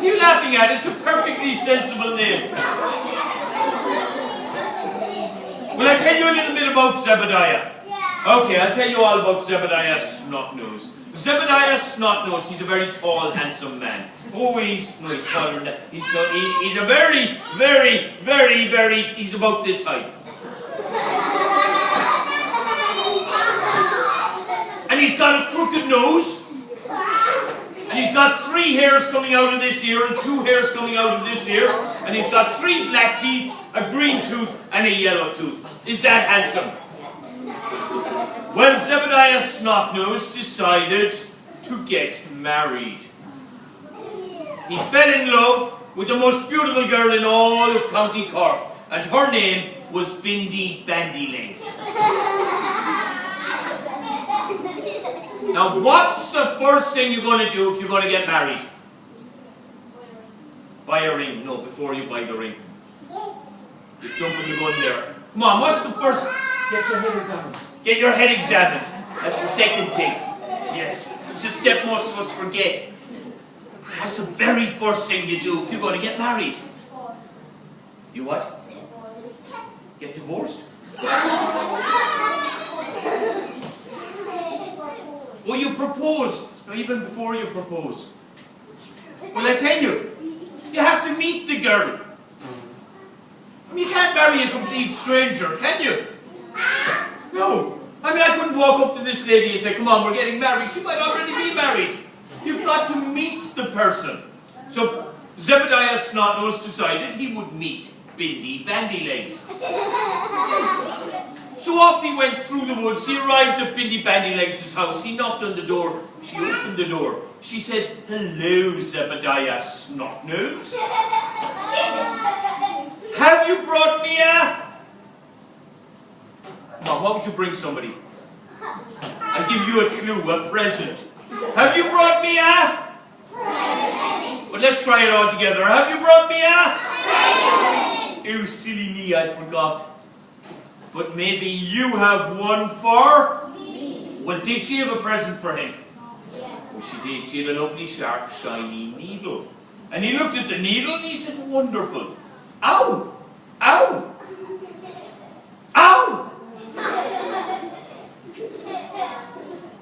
are you laughing at? It's a perfectly sensible name. Will I tell you a little bit about Zebediah? Okay, I'll tell you all about Zebediah Snotnose. Zebediah Snotnose, he's a very tall, handsome man. Oh, he's taller than that. He's a very, he's about this height. And he's got a crooked nose. And he's got 3 hairs coming out of this ear and 2 hairs coming out of this ear. And he's got 3 black teeth, a green tooth, and a yellow tooth. Is that handsome? Well, Zebediah Snotnose decided to get married. He fell in love with the most beautiful girl in all of County Cork, and her name was Bindi Bandylegs. Now, what's the first thing you're going to do if you're going to get married? Buy a ring. No, before you buy the ring. You're jumping the gun there. Come on, what's the first? Get your head examined. Get your head examined. That's the second thing. Yes. It's a step most of us forget. That's the very first thing you do if you're going to get married. You what? Get divorced? Well, you propose. No, even before you propose. Well, I tell you, you have to meet the girl. I mean, you can't marry a complete stranger, can you? No. I mean, I couldn't walk up to this lady and say, come on, we're getting married. She might already be married. You've got to meet the person. So, Zebediah Snotnose decided he would meet Bindi Bandylegs. So off he went through the woods. He arrived at Bindi Bandylegs' house. He knocked on the door. She opened the door. She said, hello, Zebediah Snotnose. Have you brought me a... Now, what would you bring somebody? I'll give you a clue, a present. Have you brought me a... present. Well, let's try it all together. Have you brought me a... present. Oh, silly me, I forgot. But maybe you have one for... me. Well, did she have a present for him? Yeah. Oh, she did. She had a lovely, sharp, shiny needle. And he looked at the needle and he said, wonderful. Ow! Ow! Ow!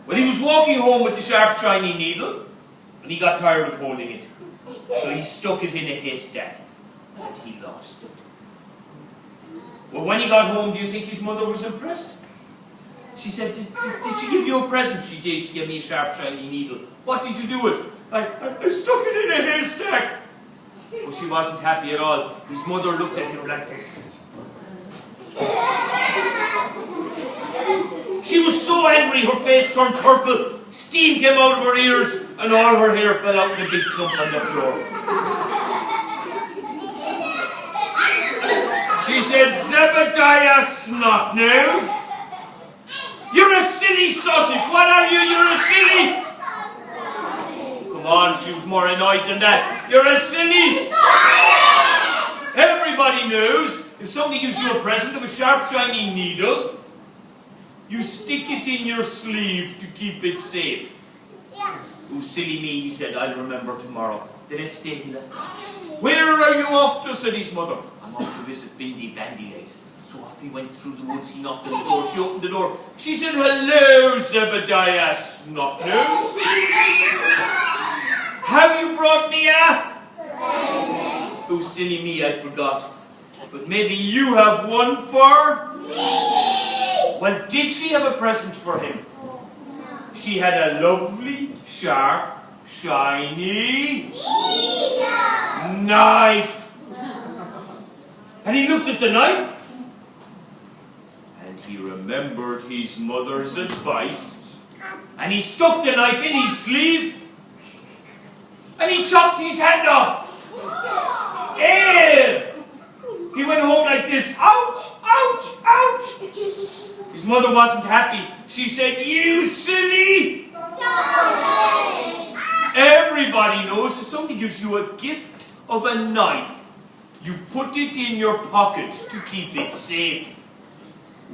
Well, he was walking home with the sharp, shiny needle, and he got tired of holding it. So he stuck it in a haystack, and he lost it. Well, when he got home, do you think his mother was impressed? She said, did she give you a present? She did. She gave me a sharp, shiny needle. What did you do with it? I stuck it in a haystack. Well, she wasn't happy at all. His mother looked at him like this. She was so angry, her face turned purple, steam came out of her ears, and all her hair fell out in a big clump on the floor. She said, Zebediah Snotnose, you're a silly sausage. What are you? You're a silly... Come on, she was more annoyed than that. You're a silly... Everybody knows, if somebody gives you a present of a sharp, shiny needle, you stick it in your sleeve to keep it safe. Yeah. Oh, silly me, he said, I'll remember tomorrow. The next day he left the house. Where are you off to? Said his mother. I'm off to visit Bindi Bandylegs. So off he went through the woods, he knocked on the door, she opened the door. She said, hello, Zebediah Snotnose. Have you brought me a... present? Oh, silly me, I forgot. But maybe you have one for... me. Well, did she have a present for him? She had a lovely, sharp, shiny... knife. And he looked at the knife, and he remembered his mother's advice, and he stuck the knife in his sleeve, and he chopped his hand off. Ew! He went home like this. Ouch! Ouch! Ouch! His mother wasn't happy. She said, you silly... sausage! Everybody knows that somebody gives you a gift of a knife. You put it in your pocket to keep it safe.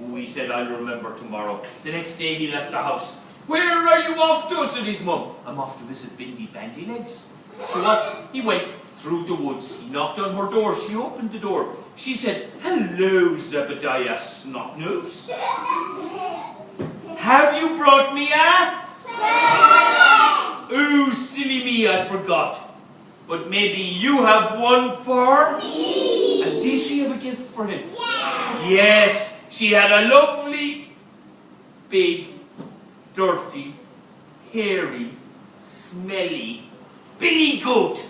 Oh, he said, I'll remember tomorrow. The next day he left the house. Where are you off to? Said his mum. I'm off to visit Bindi Bandylegs. So he went through the woods. He knocked on her door. She opened the door. She said, "Hello, Zebediah Snotnose. Have you brought me a..." "Oh, silly me, I forgot. But maybe you have one for..." Me. And did she have a gift for him? Yes, she had a lovely, big, dirty, hairy, smelly billy goat.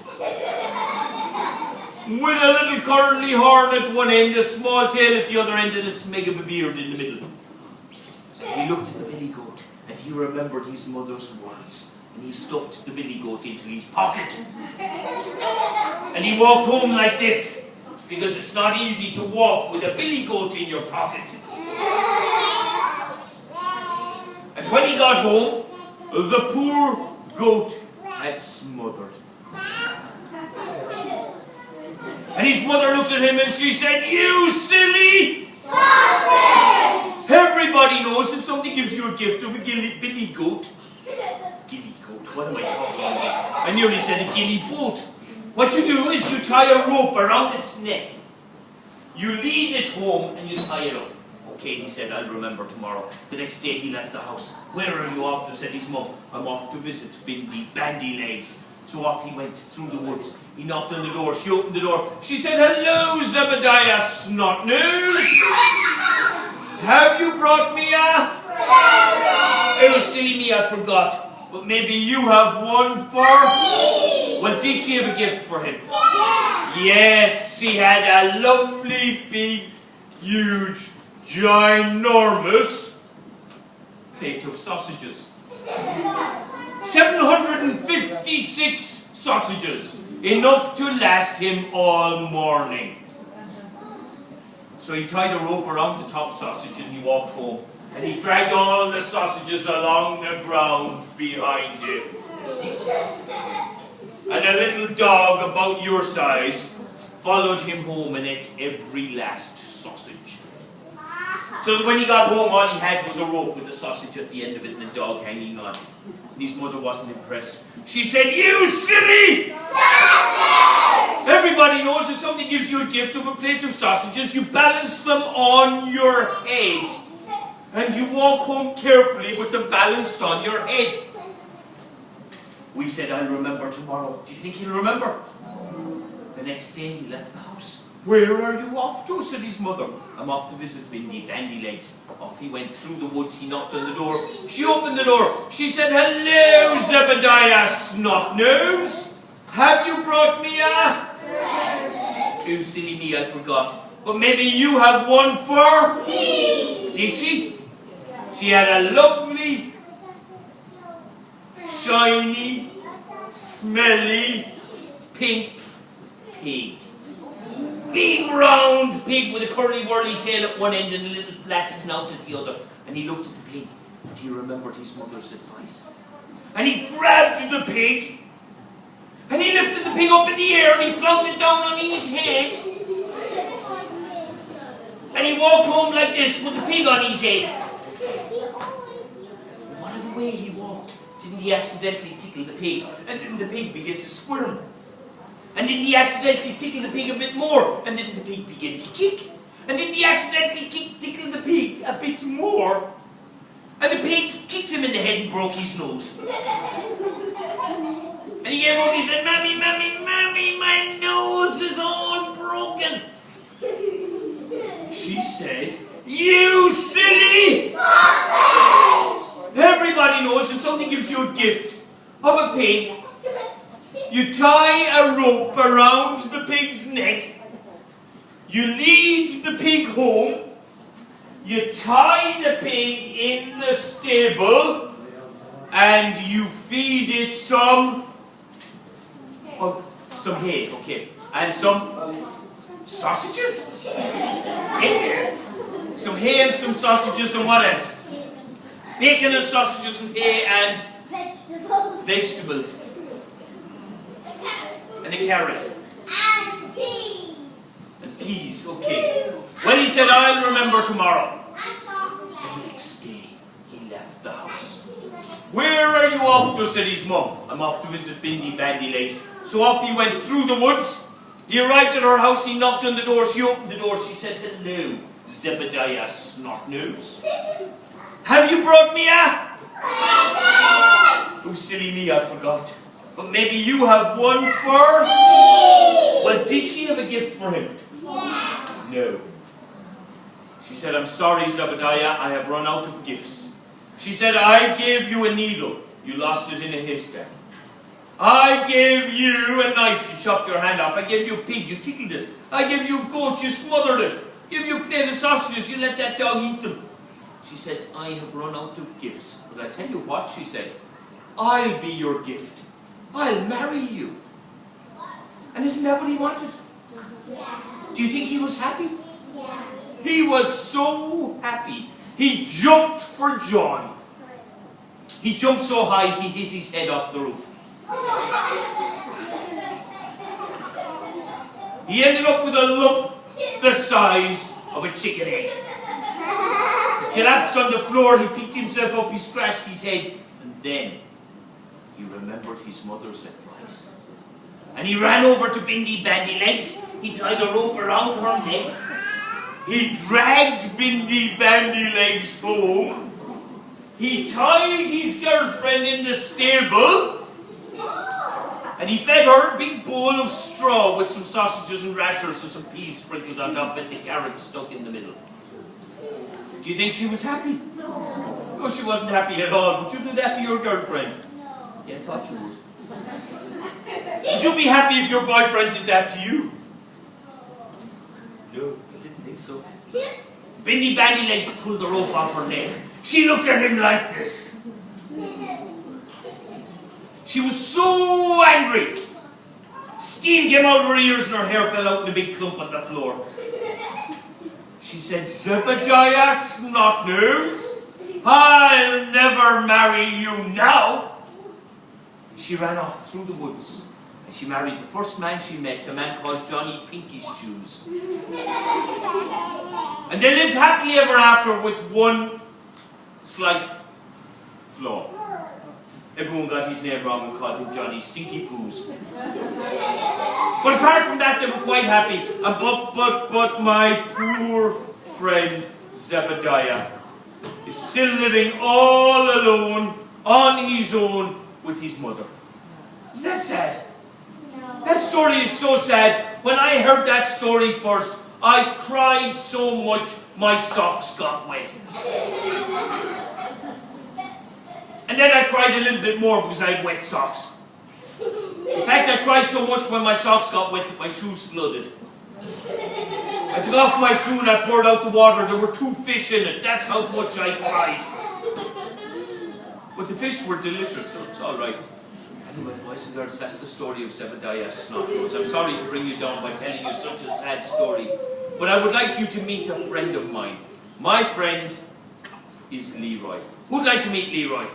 With a little curly horn at one end, a small tail at the other end, and a smeg of a beard in the middle. And he looked at the billy goat, and he remembered his mother's words, and he stuffed the billy goat into his pocket. And he walked home like this, because it's not easy to walk with a billy goat in your pocket. And when he got home, the poor goat had smothered. And his mother looked at him and she said, "You silly sausage!" Everybody knows if somebody gives you a gift of a billy goat. Gilly goat, what am I talking about? I nearly said a gilly boat. What you do is you tie a rope around its neck. You lead it home and you tie it up. "Okay," he said, "I'll remember tomorrow." The next day he left the house. "Where are you off to?" said his mum. "I'm off to visit Bindi, Bandylegs." So off he went through the woods. He knocked on the door. She opened the door. She said, "Hello, Zebediah Snotnose. Have you brought me a..." "Oh, silly me, I forgot. But maybe you have one for..." Well, did she have a gift for him? Yes, she had a lovely, big, huge, ginormous plate of sausages. 756 sausages, enough to last him all morning. So he tied a rope around the top sausage and he walked home. And he dragged all the sausages along the ground behind him. And a little dog about your size followed him home and ate every last sausage. So that when he got home, all he had was a rope with a sausage at the end of it and a dog hanging on. And his mother wasn't impressed. She said, "You silly sausage!" Everybody knows if somebody gives you a gift of a plate of sausages, you balance them on your head. And you walk home carefully with them balanced on your head. We said, "I'll remember tomorrow." Do you think he'll remember? The next day he left the house. "Where are you off to?" said his mother. "I'm off to visit Bindi, Bandylegs." Off he went through the woods. He knocked on the door. She opened the door. She said, "Hello, Zebediah Snotnose. Have you brought me a..." "Oh, silly me, I forgot. But maybe you have one for..." Me. Did she? She had a lovely, shiny, smelly, pink pig. Big round pig with a curly whirly tail at one end and a little flat snout at the other. And he looked at the pig and he remembered his mother's advice. And he grabbed the pig and he lifted the pig up in the air and he plunked it down on his head. And he walked home like this with the pig on his head. Whatever way he walked, didn't he accidentally tickle the pig? And then the pig began to squirm. And didn't he accidentally tickle the pig a bit more? And didn't the pig begin to kick? And didn't he accidentally tickle the pig a bit more? And the pig kicked him in the head and broke his nose. And he came up and he said, "Mommy, Mommy, Mommy, my nose is all broken." She said, "You silly sausage!" Everybody knows if somebody gives you a gift of a pig, you tie a rope around the pig's neck, you lead the pig home, you tie the pig in the stable, and you feed it some hay, okay, and some sausages? Some hay and some sausages and what else? Bacon and sausages and hay and vegetables. And a carrot. And peas. And peas, okay. Well, he said, "I'll remember tomorrow." And chocolate. The next day, he left the house. "Where are you off to?" said his mum. "I'm off to visit Bindi, Bandylegs." So off he went through the woods. He arrived at her house, he knocked on the door, she opened the door, she said, "Hello, Zebediah Snotnose. Have you brought me a present?" Oh, silly me, I forgot. But maybe you have one for me. Well, did she have a gift for him? Yeah. No. She said, "I'm sorry, Zebediah, I have run out of gifts." She said, "I gave you a needle, you lost it in a haystack. I gave you a knife, you chopped your hand off. I gave you a pig, you tickled it. I gave you a goat, you smothered it. I gave you a plate of sausages, you let that dog eat them." She said, "I have run out of gifts. But I tell you what," she said, "I'll be your gift. I'll marry you." And isn't that what he wanted? Yeah. Do you think he was happy? Yeah. He was so happy. He jumped for joy. He jumped so high, he hit his head off the roof. He ended up with a lump the size of a chicken egg. He collapsed on the floor, he picked himself up, he scratched his head, and then he remembered his mother's advice. And he ran over to Bindi Bandylegs, he tied a rope around her neck, he dragged Bindi Bandylegs home, he tied his girlfriend in the stable, and he fed her a big bowl of straw with some sausages and rashers and some peas sprinkled on top and a carrot stuck in the middle. Do you think she was happy? No, she wasn't happy at all. Would you do that to your girlfriend? No. Yeah, I thought you would. Would you be happy if your boyfriend did that to you? No, I didn't think so. Bindi Bandylegs pulled the rope off her neck. She looked at him like this. She was so angry. Steam came out of her ears and her hair fell out in a big clump on the floor. She said, "Zebediah Snotnose, I'll never marry you now." She ran off through the woods and she married the first man she met, a man called Johnny Pinky Stews. And they lived happily ever after with one slight flaw. Everyone got his name wrong and called him Johnny Stinky Poos. But apart from that, they were quite happy. But my poor friend Zebediah is still living all alone, on his own, with his mother. Isn't that sad? No. That story is so sad. When I heard that story first, I cried so much my socks got wet. And then I cried a little bit more because I had wet socks. In fact, I cried so much when my socks got wet that my shoes flooded. I took off my shoe and I poured out the water. There were 2 fish in it. That's how much I cried. But the fish were delicious, so it's all right. Anyway, boys and girls, that's the story of Zebediah Snotnose. I'm sorry to bring you down by telling you such a sad story, but I would like you to meet a friend of mine. My friend is Leroy. Who'd like to meet Leroy?